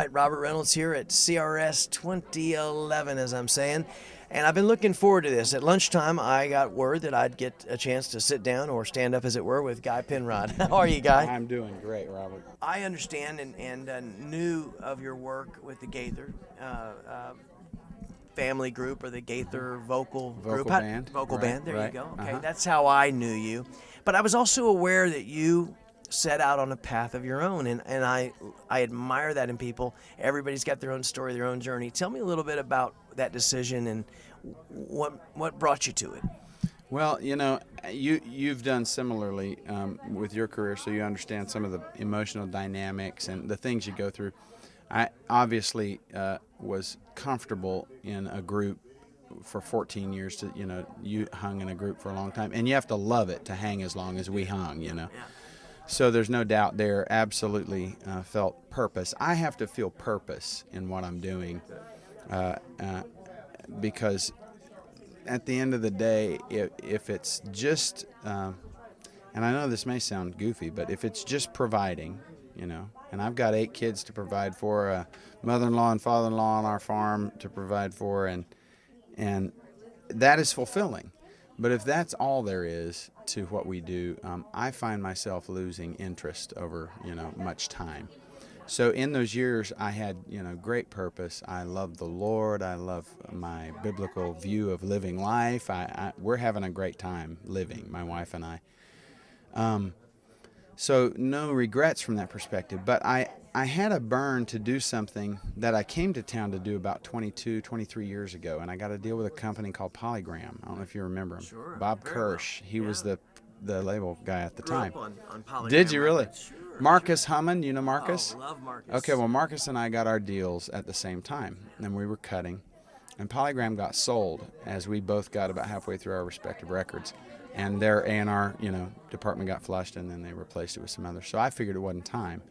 right, Robert Reynolds here at CRS 2011, as I'm saying. And I've been looking forward to this. At lunchtime, I got word that I'd get a chance to sit down or stand up, as it were, with Guy Penrod. How are you, Guy? I'm doing great, Robert. I understand and knew of your work with the Gaither family group, or the Gaither vocal group. Band. Vocal Right, band, there you right. go. Okay, Uh-huh. that's how I knew you. But I was also aware that you set out on a path of your own, and I admire that in people. Everybody's got their own story, their own journey. Tell me a little bit about that decision and what brought you to it. Well, you've done similarly with your career, so you understand some of the emotional dynamics and the things you go through. I obviously was comfortable in a group for 14 years. You hung in a group for a long time, and you have to love it to hang as long as we hung. Yeah. So there's no doubt there. Absolutely felt purpose. I have to feel purpose in what I'm doing because at the end of the day, if it's just, and I know this may sound goofy, but if it's just providing, and I've got 8 kids to provide for, a mother-in-law and father-in-law on our farm to provide for, and that is fulfilling. But if that's all there is to what we do, I find myself losing interest over, much time. So in those years, I had, great purpose. I love the Lord. I love my biblical view of living life. We're having a great time living, my wife and I. So no regrets from that perspective. But I had a burn to do something that I came to town to do about 22, 23 years ago, and I got to deal with a company called Polygram. I don't know if you remember him. Sure. Bob Very Kirsch. well. He was the label guy at the Grew time. up on Polygram Did you really? Records. Sure. Marcus Hummon, you know Marcus? Oh, love Marcus. Okay, well, Marcus and I got our deals at the same time, and we were cutting. And Polygram got sold as we both got about halfway through our respective records. And their A&R, department got flushed, and then they replaced it with some others. So I figured it wasn't time.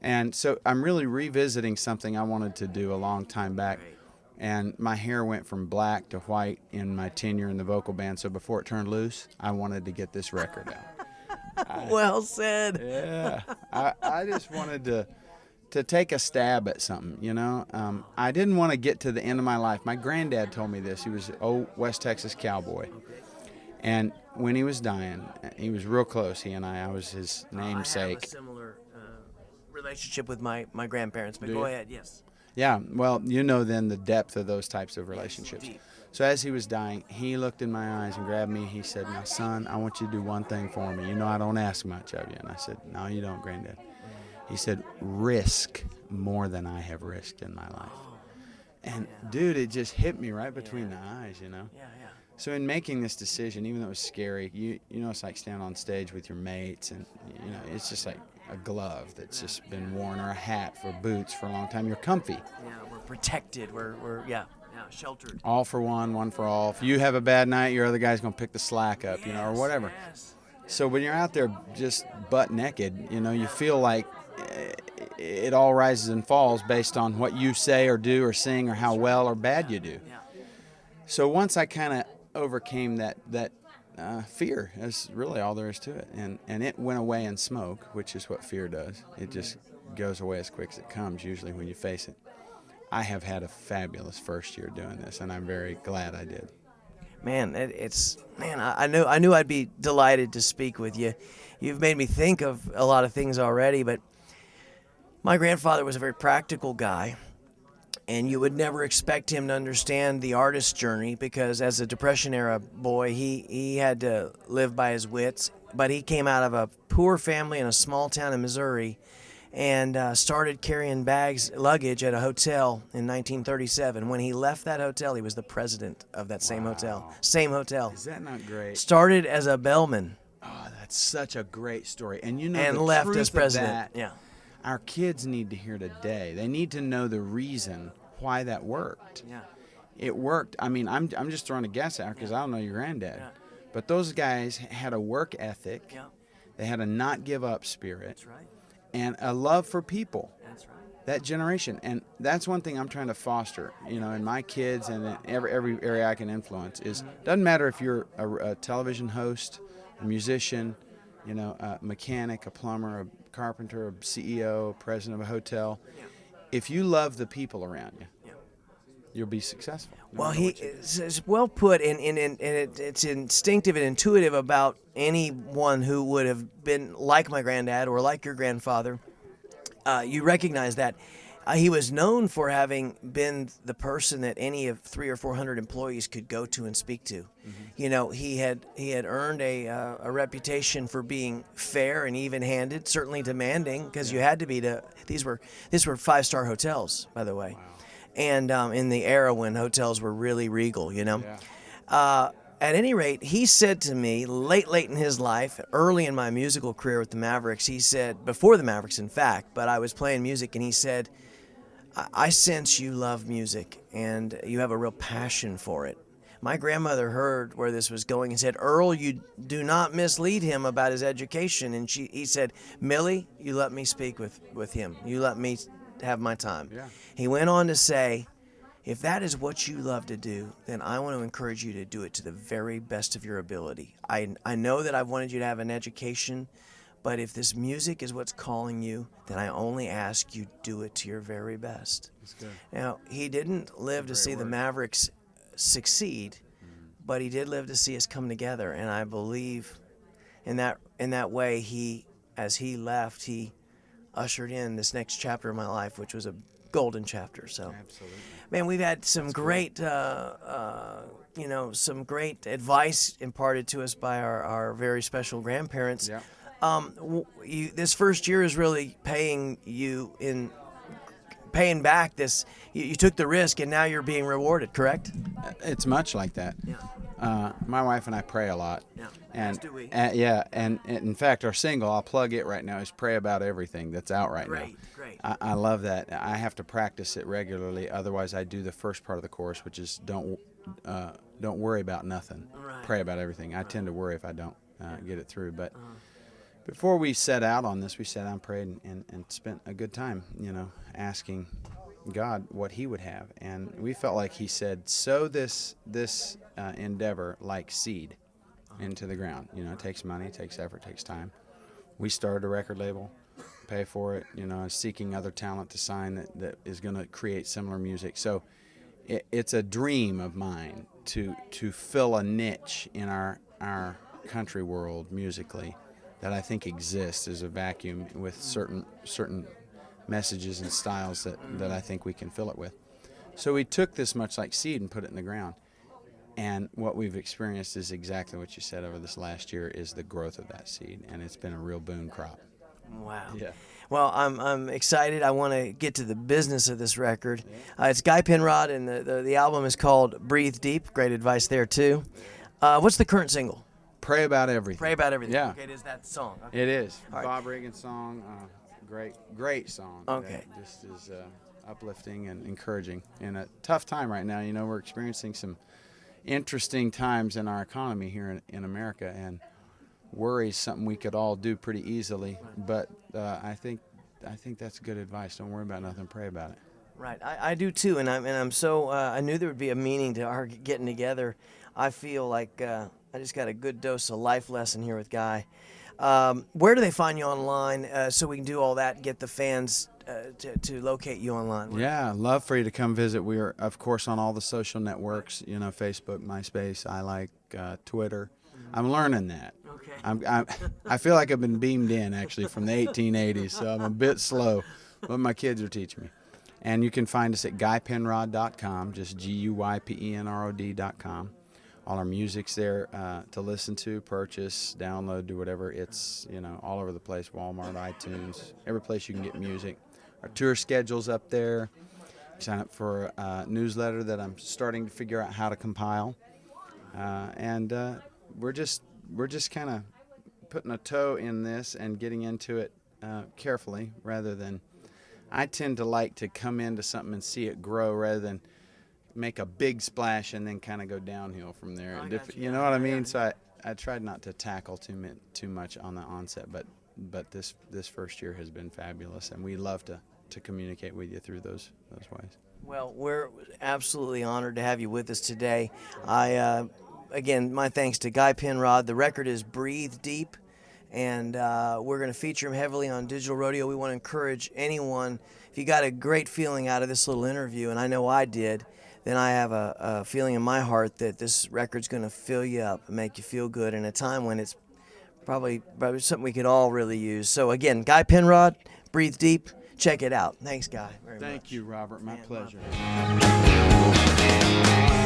And so I'm really revisiting something I wanted to do a long time back. Great. And my hair went from black to white in my tenure in the vocal band. So before it turned loose, I wanted to get this record out. Well said. Yeah, I just wanted to take a stab at something, I didn't want to get to the end of my life. My granddad told me this. He was an old West Texas cowboy. And when he was dying, he was real close, he and I was his namesake. I have a similar relationship with my grandparents, but Do go you? ahead, yes. Yeah, well, then the depth of those types of relationships. Deep. So as he was dying, he looked in my eyes and grabbed me. He said, "Now, son, I want you to do one thing for me. I don't ask much of you." And I said, "No, you don't, Granddad." He said, "Risk more than I have risked in my life." And, dude, it just hit me right between the eyes, Yeah, yeah. So in making this decision, even though it was scary, it's like standing on stage with your mates, and, it's just like a glove that's just been worn, or a hat for boots for a long time. You're comfy. Yeah, we're protected. We're sheltered. All for one for all. If you have a bad night, your other guy's going to pick the slack up, or whatever. Yes. So when you're out there just butt naked, you feel like it all rises and falls based on what you say or do or sing, or how well or bad you do. Yeah. So once I kind of overcame that fear, is really all there is to it, and it went away in smoke, which is what fear does. It just goes away as quick as it comes, usually, when you face it. I have had a fabulous first year doing this, and I'm very glad I did. Man, I knew I'd be delighted to speak with you. You've made me think of a lot of things already, but my grandfather was a very practical guy, and you would never expect him to understand the artist's journey, because as a Depression-era boy, he had to live by his wits. But he came out of a poor family in a small town in Missouri, and started carrying luggage at a hotel in 1937. When he left that hotel, he was the president of that same hotel. Same hotel. Is that not great? Started as a bellman. Oh, that's such a great story. And And the left truth as of president. that, Yeah. our kids need to hear today. They need to know the reason why that worked. Yeah. It worked. I mean, I'm just throwing a guess out because I don't know your granddad. Yeah. But those guys had a work ethic. Yeah. They had a not give up spirit. That's right. And a love for people. That's right. That generation. And that's one thing I'm trying to foster, in my kids and in every area I can influence is, doesn't matter if you're a television host, a musician, a mechanic, a plumber, a carpenter, a CEO, president of a hotel. if you love the people around you, Yeah. you'll be successful. no Well, matter he what you do. is well put, and it's instinctive and intuitive about anyone who would have been like my granddad or like your grandfather. You recognize that. He was known for having been the person that any of 300 or 400 employees could go to and speak to. You know, he had earned a reputation for being fair and even-handed, certainly demanding, because you had to be to. These were 5-star hotels, by the way, and in the era when hotels were really regal. You know. Yeah. At any rate, he said to me late in his life, early in my musical career with the Mavericks, he said, before the Mavericks, in fact, but I was playing music, and he said, I sense you love music and you have a real passion for it. My grandmother heard where this was going and said, Earl, you do not mislead him about his education. And he said, Millie, you let me speak with him. You let me have my time. Yeah. He went on to say, if that is what you love to do, then I want to encourage you to do it to the very best of your ability. I know that I've wanted you to have an education, but if this music is what's calling you, then I only ask you do it to your very best. That's good. Now, he didn't live to see the Mavericks succeed, but he did live to see us come together, and I believe in that way as he left, he ushered in this next chapter of my life, which was a golden chapter. So, Absolutely. man, we've had some great, some great advice imparted to us by our very special grandparents. Yeah. This first year is really paying back this. You took the risk, and now you're being rewarded. Correct? It's much like that. Yeah. My wife and I pray a lot. Yeah. And As do we. and in fact, our single, I'll plug it right now, is Pray About Everything, that's out right now. Great. I love that. I have to practice it regularly. Otherwise, I do the first part of the chorus, which is don't worry about nothing. Right. Pray about everything. I tend to worry if I don't get it through. But before we set out on this, we sat down and prayed and spent a good time, asking God what He would have. And we felt like He said, sow this endeavor like seed into the ground. It takes money, it takes effort, it takes time. We started a record label, pay for it, seeking other talent to sign that is going to create similar music. So it's a dream of mine to fill a niche in our country world musically that I think exists as a vacuum with certain messages and styles that I think we can fill it with. So we took this much like seed and put it in the ground. And what we've experienced is exactly what you said over this last year is the growth of that seed, and it's been a real boon crop. Wow. Yeah. Well, I'm excited. I want to get to the business of this record. It's Guy Penrod, and the album is called Breathe Deep. Great advice there, too. What's the current single? Pray About Everything. Pray About Everything. Yeah. Okay, it is that song. Okay. It is. All right. Bob Reagan's song, great song. Okay. That just is uplifting and encouraging. In a tough time right now, we're experiencing some interesting times in our economy here in America, and worry is something we could all do pretty easily. But I think that's good advice. Don't worry about nothing. Pray about it. Right, I do too, and I'm so I knew there would be a meaning to our getting together. I feel like I just got a good dose of life lesson here with Guy. Where do they find you online so we can do all that and get the fans to locate you online? Yeah, love for you to come visit. We are, of course, on all the social networks, Facebook, MySpace, Twitter. I'm learning that. Okay. I feel like I've been beamed in, actually, from the 1880s, so I'm a bit slow, but my kids are teaching me. And you can find us at guypenrod.com, just GUYPENROD.com. All our music's there to listen to, purchase, download, do whatever. It's, all over the place, Walmart, iTunes, every place you can get music. Our tour schedule's up there. Sign up for a newsletter that I'm starting to figure out how to compile. And we're just kind of putting a toe in this and getting into it carefully rather than, I tend to like to come into something and see it grow rather than make a big splash and then kind of go downhill from there. You know what I mean? So I tried not to tackle too much on the onset, but this first year has been fabulous, and we love to communicate with you through those ways. Well, we're absolutely honored to have you with us today. Again, my thanks to Guy Penrod. The record is Breathe Deep, and we're going to feature him heavily on Digital Rodeo. We want to encourage anyone, if you got a great feeling out of this little interview, and I know I did, then I have a feeling in my heart that this record's going to fill you up and make you feel good in a time when it's probably something we could all really use. So again, Guy Penrod, Breathe Deep. Check it out. Thanks, Guy. Very much. Thank you, Robert. My Man, pleasure. my pleasure.